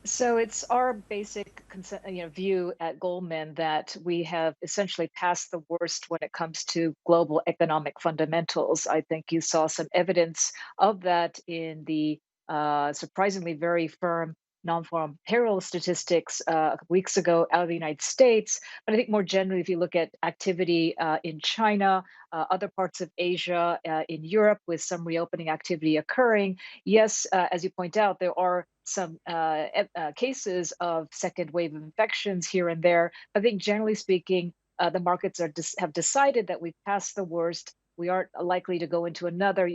So it's our basic view at Goldman that we have essentially passed the worst when it comes to global economic fundamentals. I think you saw some evidence of that in the surprisingly very firm non-farm payroll statistics a couple weeks ago out of the United States. But I think more generally, if you look at activity in China, other parts of Asia, in Europe, with some reopening activity occurring, yes, as you point out, there are some cases of second wave of infections here and there. I think generally speaking, the markets have decided that we've passed the worst. We aren't likely to go into another,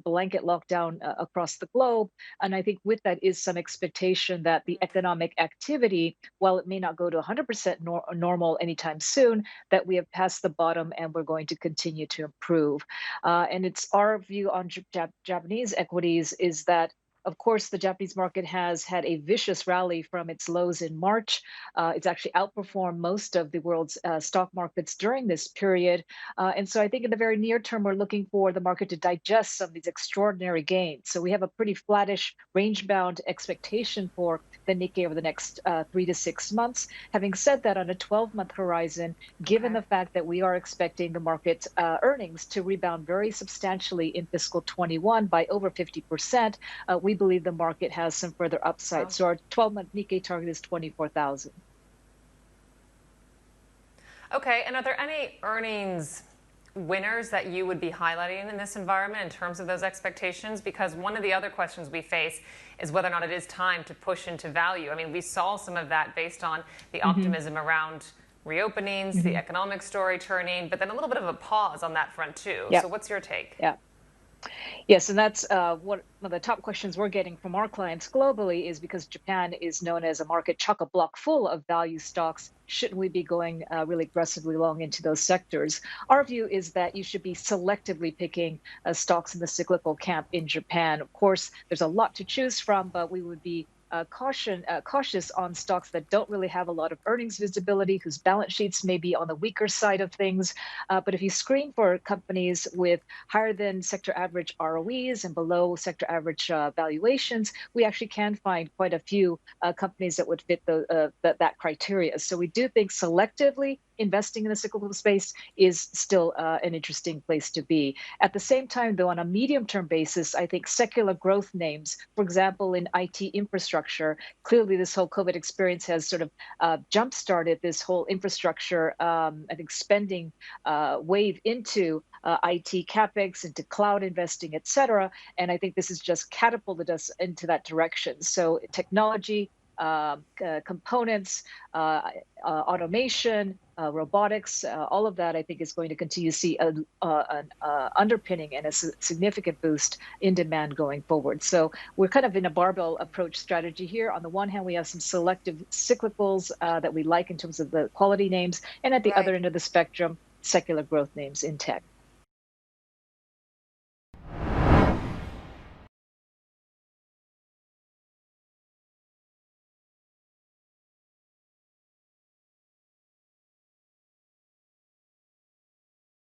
blanket lockdown across the globe. And I think with that is some expectation that the economic activity, while it may not go to 100% normal anytime soon, that we have passed the bottom and we're going to continue to improve. And it's our view on Japanese equities is that of course, the Japanese market has had a vicious rally from its lows in March. It's actually outperformed most of the world's stock markets during this period. And so I think in the very near term, we're looking for the market to digest some of these extraordinary gains. So we have a pretty flattish, range bound expectation for the Nikkei over the next 3 to 6 months. Having said that, on a 12-month horizon, given Okay. the fact that we are expecting the market earnings to rebound very substantially in fiscal 21 by over 50%, we believe the market has some further upside. Wow. So our 12-month Nikkei target is 24,000. Okay, and are there any earnings winners that you would be highlighting in this environment in terms of those expectations? Because one of the other questions we face is whether or not it is time to push into value. I mean, we saw some of that based on the Hmm. optimism around reopenings, the Hmm. economic story turning, but then a little bit of a pause on that front too. Yeah, So what's your take? yeah. Yes, and that's one of the top questions we're getting from our clients globally is because Japan is known as a market chock-a-block full of value stocks. Shouldn't we be going really aggressively long into those sectors? Our view is that you should be selectively picking stocks in the cyclical camp in Japan. Of course, there's a lot to choose from, but we would be cautious on stocks that don't really have a lot of earnings visibility, whose balance sheets may be on the weaker side of things. But if you screen for companies with higher than sector average ROEs and below sector average valuations, we actually can find quite a few companies that would fit that criteria. So we do think selectively investing in the cyclical space is still an interesting place to be. At the same time, though, on a medium term basis, I think secular growth names, for example, in IT infrastructure, clearly this whole COVID experience has sort of jump started this whole infrastructure, I think, spending wave into IT capex, into cloud investing, et cetera. And I think this has just catapulted us into that direction. So technology, components, automation, robotics, all of that, I think, is going to continue to see an underpinning and a significant boost in demand going forward. So we're kind of in a barbell approach strategy here. On the one hand, we have some selective cyclicals that we like in terms of the quality names, and at the other Right. end of the spectrum, secular growth names in tech.